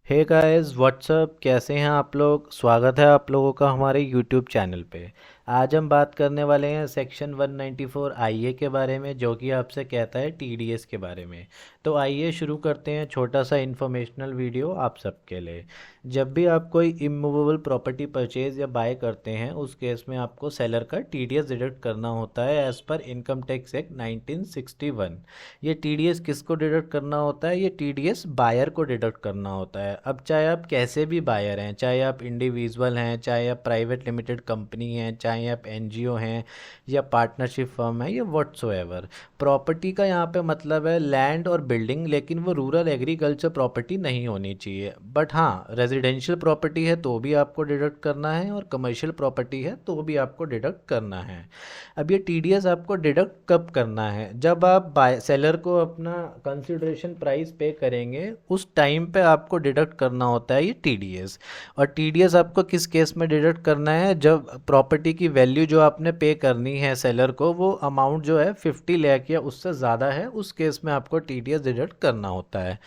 Hey guys what's up, कैसे हैं आप लोग। स्वागत है आप लोगों का हमारे यूट्यूब चैनल पे। आज हम बात करने वाले हैं सेक्शन 194 आईए के बारे में, जो कि आपसे कहता है टीडीएस के बारे में। तो आइए शुरू करते हैं छोटा सा इन्फॉर्मेशनल वीडियो आप सबके लिए। जब भी आप कोई इमूवेबल प्रॉपर्टी परचेज या बाय करते हैं, उस केस में आपको सेलर का टीडीएस डिडक्ट करना होता है as per income tax act 1961। ये टीडीएस किसको डिडक्ट करना होता है? ये टीडीएस बायर को डिडक्ट करना होता है। अब चाहे आप कैसे भी बायर हैं, चाहे आप इंडिविजुअल हैं, चाहे आप प्राइवेट लिमिटेड कंपनी हैं, चाहे आप एनजीओ हैं या पार्टनरशिप फर्म है या व्हाट्सोएवर। प्रॉपर्टी का यहाँ पे मतलब है लैंड और बिल्डिंग, लेकिन वो रूरल एग्रीकल्चर प्रॉपर्टी नहीं होनी चाहिए। बट हाँ, रेजिडेंशियल प्रॉपर्टी है तो भी आपको डिडक्ट करना है, और कमर्शियल प्रॉपर्टी है तो भी आपको डिडक्ट करना है। अब ये टीडीएस आपको डिडक्ट कब करना है? जब आप बाय सेलर को अपना कंसिडरेशन प्राइस पे करेंगे, उस टाइम पे आपको डिडक्ट करना होता है ये टीडीएस। और टीडीएस आपको किस केस में डिडक्ट करना है? जब प्रॉपर्टी की वैल्यू जो आपने पे करनी है सेलर को, वो अमाउंट जो है 50 लाख या उससे ज़्यादा है, उस केस में आपको टीडीएस डिडक्ट करना होता है।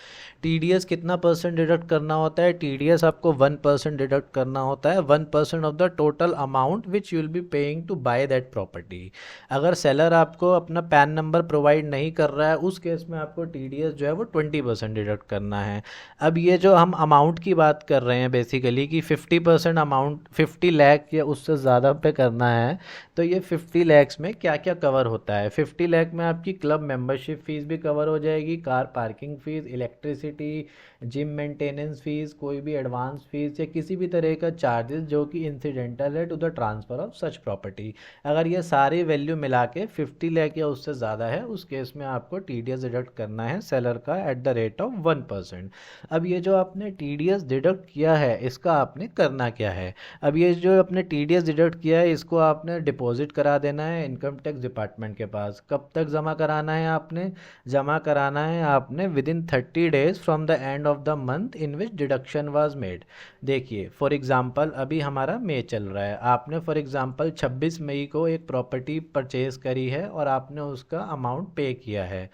टीडीएस कितना परसेंट डिडक्ट करना होता है? टीडीएस आपको 1% डिडक्ट करना होता है, 1% of the total amount which you will be paying to buy that property. अगर सेलर आपको अपना पैन नंबर प्रोवाइड नहीं कर रहा है, उस केस में आपको टीडीएस जो है वो 20% डिडक्ट करना है। अब ये जो हम अमाउंट की बात कर रहे हैं बेसिकली कि 50% अमाउंट 50 लाख या उससे ज़्यादा पे करना है, तो ये 50 लैक्स में क्या क्या कवर होता है? 50 लाख में आपकी क्लब मेंबरशिप फ़ीस भी कवर हो जाएगी, car parking fees, electricity, gym maintenance fees, कोई भी एडवांस फ़ीस या किसी भी तरह का चार्जेस जो कि इंसिडेंटल है to the transfer of such property. अगर ये सारी वैल्यू मिला के 50 लाख या उससे ज़्यादा है, उस केस में आपको टीडीएस डिडक्ट करना है सेलर का एट द रेट ऑफ 1%। अब ये जो आपने टीडीएस डिडक्ट किया है, इसका आपने करना क्या है? अब ये जो आपने टीडीएस डिडक्ट किया है, इसको आपने डिपॉजिट करा देना है इनकम टैक्स डिपार्टमेंट के पास। कब तक जमा कराना है आपने? जमा कराना है आपने with in 30 days from the end of the month in which deduction was made. देखिए फॉर एग्जांपल अभी हमारा मई चल रहा है, आपने फॉर एग्जांपल 26 मई को एक प्रॉपर्टी परचेज करी है और आपने उसका अमाउंट पे किया है।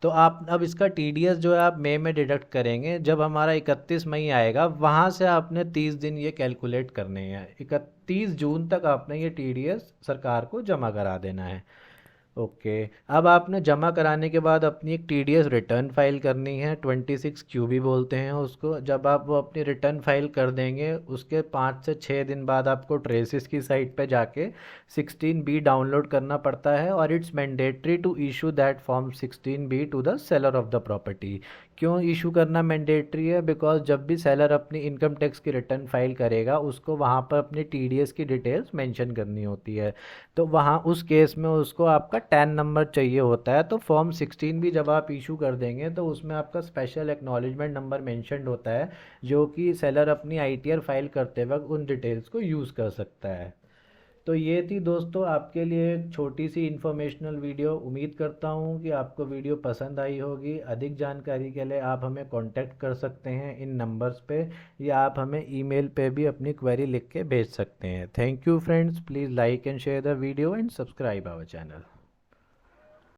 तो आप अब इसका टीडीएस जो है आप मई में डिडक्ट करेंगे। जब हमारा 31 मई आएगा, वहाँ से आपने 30 दिन ये कैलकुलेट करने हैं। 31 जून तक आपने ये टीडीएस सरकार को जमा करा देना है। ओके। अब आपने जमा कराने के बाद अपनी एक टीडीएस रिटर्न फाइल करनी है, 26 क्यू भी बोलते हैं उसको। जब आप वो अपनी रिटर्न फाइल कर देंगे, उसके 5 से 6 दिन बाद आपको ट्रेसिस की साइट पे जाके 16B डाउनलोड करना पड़ता है, और it's mandatory to issue that form 16B to the seller of the property. क्यों इशू करना मैंडेटरी है? बिकॉज जब भी सेलर अपनी इनकम टैक्स की रिटर्न फाइल करेगा, उसको वहाँ पर अपनी टीडीएस की डिटेल्स मेंशन करनी होती है। तो वहाँ उस केस में उसको आपका टैन नंबर चाहिए होता है। तो फॉर्म 16 भी जब आप इशू कर देंगे, तो उसमें आपका स्पेशल एक्नॉलेजमेंट नंबर मेंशन्ड होता है, जो कि सेलर अपनी आईटीआर फाइल करते वक्त उन डिटेल्स को यूज़ कर सकता है। तो ये थी दोस्तों आपके लिए एक छोटी सी इन्फॉर्मेशनल वीडियो। उम्मीद करता हूँ कि आपको वीडियो पसंद आई होगी। अधिक जानकारी के लिए आप हमें कांटेक्ट कर सकते हैं इन नंबर्स पे, या आप हमें ईमेल पे भी अपनी क्वेरी लिख के भेज सकते हैं। Thank you friends, please like and share the video and subscribe our channel.